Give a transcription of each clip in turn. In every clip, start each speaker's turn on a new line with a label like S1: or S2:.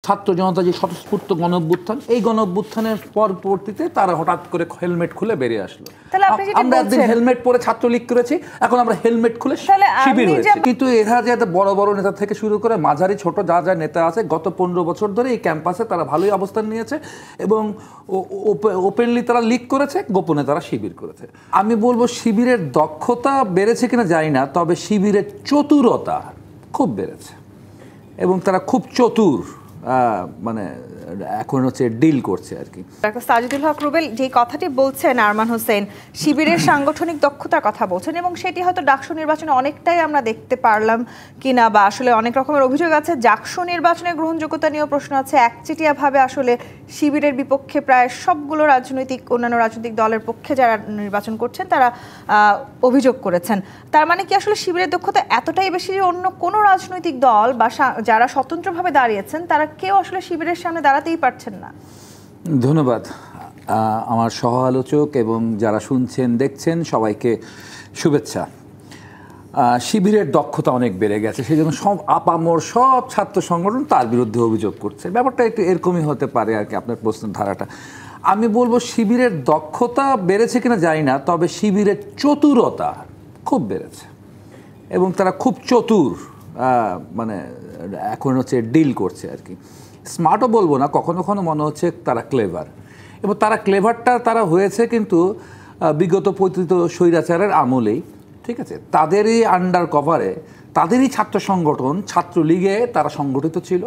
S1: ছাত্র জনতা যে স্বতঃস্ফূর্ত গণঅভ্যুত্থান, এই গণঅভ্যুত্থানের পরবর্তীতে তারা হঠাৎ করে হেলমেট খুলে বেরিয়ে আসলো। আমরা একদিন হেলমেট পরে ছাত্রলীগ করেছি, এখন আমরা হেলমেট খুলে শিবির হয়েছে। কিন্তু এরা যে বড় বড় নেতা থেকে শুরু করে মাঝারি ছোট যা যা নেতা আছে, গত 15 বছর ধরে এই ক্যাম্পাসে তারা ভালোই অবস্থান নিয়েছে এবং ওপেনলি তারা লিগ করেছে, গোপনে তারা শিবির করেছে। আমি বলবো শিবিরের দক্ষতা বেড়েছে কিনা জানি না, তবে শিবিরের চতুরতা খুব বেড়েছে এবং তারা খুব চতুর, মানে এখন হচ্ছে ডিল করছে আর কি।
S2: ডাক্তার সাজিদুল হক রুবেল যে কথাটি বলছেন, আরমান হোসেন শিবিরের সাংগঠনিক দক্ষতার কথা বলছেন এবং সেটি হয়তো ডাকসু নির্বাচনে অনেকটাই আমরা দেখতে পারলাম কিনা, বা আসলে অনেক রকমের অভিযোগ আছে। ডাকসু নির্বাচনের গ্রহণযোগ্যতা নিয়েও প্রশ্ন আছে। একচেটিয়াভাবে আসলে শিবিরের বিপক্ষে প্রায় সবগুলো অন্যান্য রাজনৈতিক দলের পক্ষে যারা নির্বাচন করছেন তারা অভিযোগ করেছেন। তার মানে কি আসলে শিবিরের দক্ষতা এতটাই বেশি যে অন্য কোনো রাজনৈতিক দল বা যারা স্বতন্ত্রভাবে দাঁড়িয়েছেন তারা কেউ আসলে শিবিরের সামনে দাঁড়াতেই পারছেন না?
S1: ধন্যবাদ আমার সহ আলোচক এবং যারা শুনছেন দেখছেন সবাইকে শুভেচ্ছা। শিবিরের দক্ষতা অনেক বেড়ে গেছে, সেই জন্য সব আপামর সব ছাত্র সংগঠন তার বিরুদ্ধে অভিযোগ করছে। ব্যাপারটা একটু এরকমই হতে পারে আর কি, আপনার প্রশ্নের ধারাটা। আমি বলবো শিবিরের দক্ষতা বেড়েছে কিনা জানি না, তবে শিবিরের চতুরতা খুব বেড়েছে এবং তারা খুব চতুর, মানে এখন হচ্ছে ডিল করছে আর কি। স্মার্টও বলবো না, কখনো কখনো মনে হচ্ছে তারা ক্লেভার, এবং তারা ক্লেভারটা তারা হয়েছে কিন্তু বিগত পতিত স্বৈরাচারের আমলেই, ঠিক আছে। তাদেরই আন্ডার কভারে তাদেরই ছাত্র সংগঠন ছাত্রলীগে তারা সংগঠিত ছিল।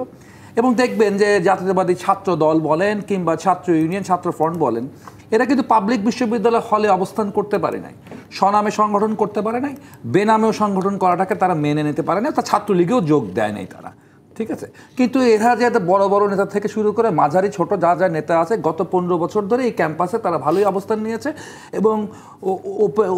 S1: এবং দেখবেন যে জাতীয়তাবাদী ছাত্র দল বলেন কিংবা ছাত্র ইউনিয়ন, ছাত্র ফ্রন্ট বলেন, এরা কিন্তু পাবলিক বিশ্ববিদ্যালয় হলে অবস্থান করতে পারে নাই, স্বনামে সংগঠন করতে পারে নাই, বেনামেও সংগঠন করাটাকে তারা মেনে নিতে পারে না, তা ছাত্রলীগেও যোগ দেয় নাই তারা, ঠিক আছে। কিন্তু এরা যে বড় বড় নেতা থেকে শুরু করে মাঝারি ছোট যা যা নেতা আছে, গত 15 বছর ধরে এই ক্যাম্পাসে তারা ভালোই অবস্থান নিয়েছে এবং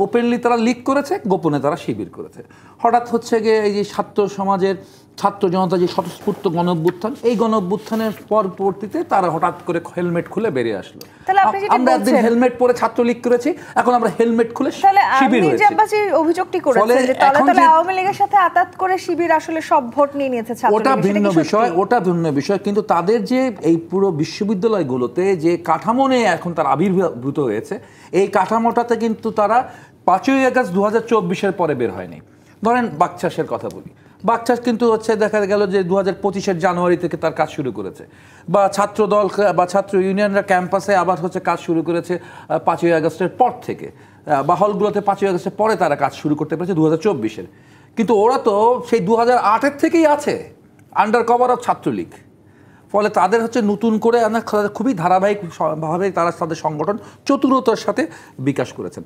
S1: ওপেনলি তারা লিগ করেছে, গোপনে তারা শিবির করেছে। হঠাৎ হচ্ছে গিয়ে এই যে ছাত্র সমাজের ছাত্র জনতা যে স্বতঃস্ফূর্ত গণঅভ্যুত্থান, এই গণঅভ্যুত্থানের পরবর্তীতে তারা হঠাৎ করে হেলমেট খুলে বেরিয়ে আসলো। আমরা একদিন হেলমেট পরে ছাত্রলীগ করেছি, এখন আমরা হেলমেট খুলে শিবির হয়েছে।
S2: অভিযোগটি করেছেন যে তলে তলে আওয়ামী লীগের সাথে আতাত করে শিবির আসলে সব ভোট নিয়ে নিয়েছে ছাত্রলীগ।
S1: ওটা ভিন্ন বিষয়, ওটা ভিন্ন বিষয়। কিন্তু তাদের যে এই পুরো বিশ্ববিদ্যালয়গুলোতে যে কাঠামো নিয়ে এখন তারা আবির্ভূত হয়েছে, এই কাঠামোটাতে কিন্তু তারা 5ই আগস্ট 2024-এর পরে বের হয়নি। ধরেন বাকচাষের কথা বলি, বাকচাষ কিন্তু হচ্ছে দেখা গেল যে 2025-এর জানুয়ারি থেকে তার কাজ শুরু করেছে, বা ছাত্র দল বা ছাত্র ইউনিয়নরা ক্যাম্পাসে আবার হচ্ছে কাজ শুরু করেছে 5ই আগস্টের পর থেকে, বা হলগুলোতে 5ই আগস্টের পরে তারা কাজ শুরু করতে পেরেছে 2024-এর। কিন্তু ওরা তো সেই 2008-এর থেকেই আছে আন্ডার কভার অফ ছাত্রলীগ। ফলে তাদের হচ্ছে নতুন করে খুবই ধারাবাহিকভাবে তারা তাদের সংগঠন চতুরতার সাথে বিকাশ করেছেন।